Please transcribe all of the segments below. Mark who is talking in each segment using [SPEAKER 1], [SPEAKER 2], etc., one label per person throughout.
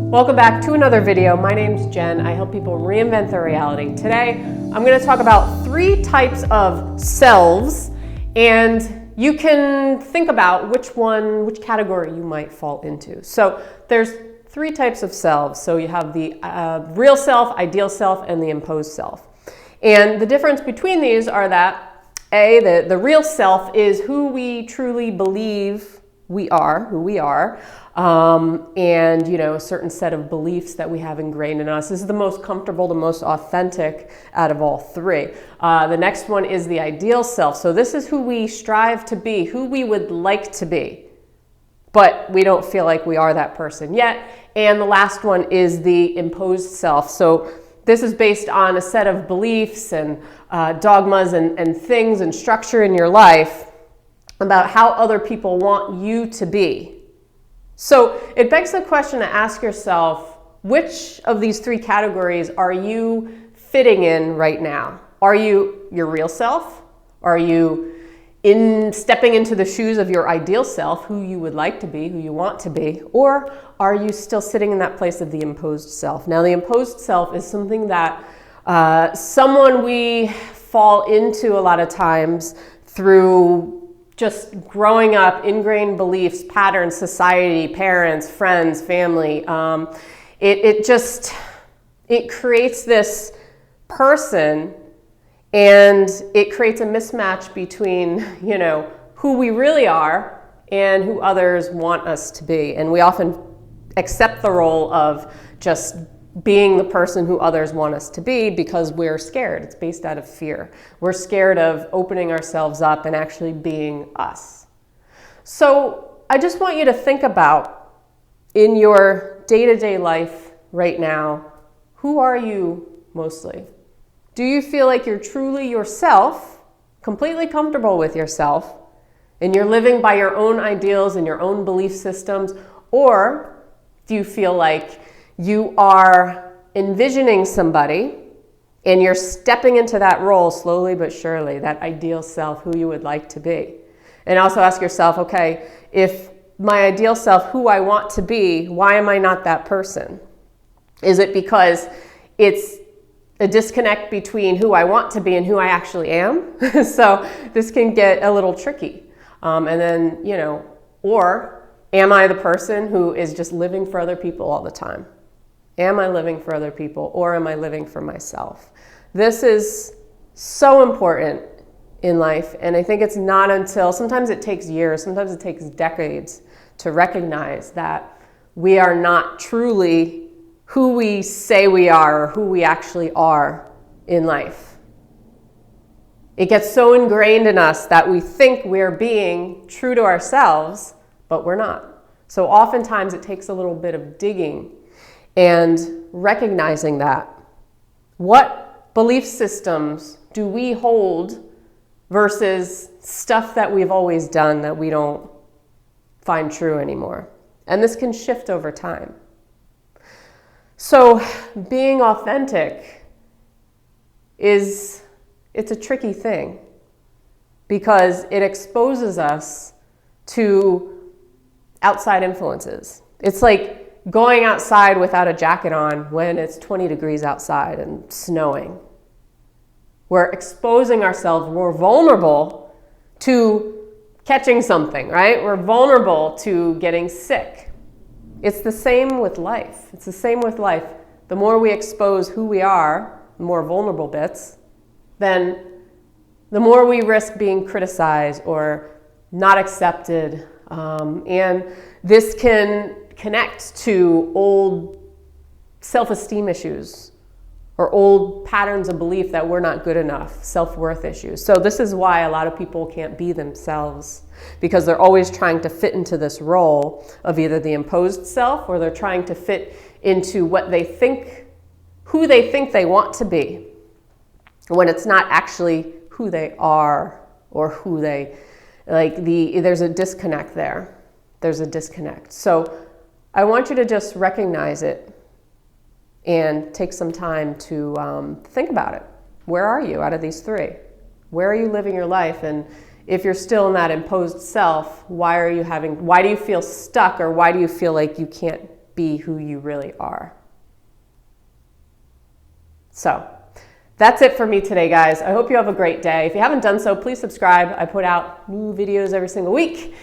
[SPEAKER 1] Welcome back to another video. My name's Jen. I help people reinvent their reality. Today, I'm going to talk about 3 types of selves, and you can think about which category you might fall into. So there's 3 types of selves. So you have the real self, ideal self, and the imposed self. And the difference between these are that the real self is who we truly believe we are, who we are. And a certain set of beliefs that we have ingrained in us. This is the most comfortable, the most authentic out of all 3. The next one is the ideal self. So this is who we strive to be, who we would like to be, but we don't feel like we are that person yet. And the last one is the imposed self. So this is based on a set of beliefs and dogmas and things and structure in your life about how other people want you to be. So it begs the question to ask yourself, which of these 3 categories are you fitting in right now? Are you your real self? Are you stepping into the shoes of your ideal self, who you would like to be, who you want to be? Or are you still sitting in that place of the imposed self? Now, the imposed self is something that someone we fall into a lot of times through just growing up, ingrained beliefs, patterns, society, parents, friends, family. It creates this person, and it creates a mismatch between, who we really are and who others want us to be. And we often accept the role of just being the person who others want us to be because we're scared. It's based out of fear. We're scared of opening ourselves up and actually being us. So I just want you to think about, in your day-to-day life right now, who are you mostly? Do you feel like you're truly yourself, completely comfortable with yourself, and you're living by your own ideals and your own belief systems? Or do you feel like you are envisioning somebody and you're stepping into that role slowly but surely, that ideal self, who you would like to be? And also ask yourself, okay, if my ideal self, who I want to be, why am I not that person? Is it because it's a disconnect between who I want to be and who I actually am? So this can get a little tricky. And then, or am I the person who is just living for other people all the time? Am I living for other people, or am I living for myself? This is so important in life, and I think it's not until, sometimes it takes years, sometimes it takes decades to recognize that we are not truly who we say we are or who we actually are in life. It gets so ingrained in us that we think we're being true to ourselves, but we're not. So oftentimes it takes a little bit of digging and recognizing that. What belief systems do we hold versus stuff that we've always done that we don't find true anymore? And this can shift over time. So being authentic it's a tricky thing because it exposes us to outside influences. It's like going outside without a jacket on when it's 20 degrees outside and snowing. We're exposing ourselves. We're vulnerable to catching something, right? We're vulnerable to getting sick. It's the same with life. It's the same with life. The more we expose who we are, the more vulnerable bits, then the more we risk being criticized or not accepted. And this can connect to old self-esteem issues or old patterns of belief that we're not good enough, self-worth issues. So this is why a lot of people can't be themselves, because they're always trying to fit into this role of either the imposed self, or they're trying to fit into what they think, who they think they want to be, when it's not actually who they are or who they, there's a disconnect there. There's a disconnect. So I want you to just recognize it and take some time to think about it. Where are you out of these 3? Where are you living your life? And if you're still in that imposed self, why do you feel stuck, or why do you feel like you can't be who you really are. So that's it for me today, guys. I hope you have a great day. If you haven't done so, please subscribe. I put out new videos every single week.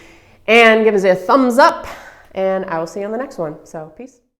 [SPEAKER 1] And give us a thumbs up. And I will see you on the next one. So peace.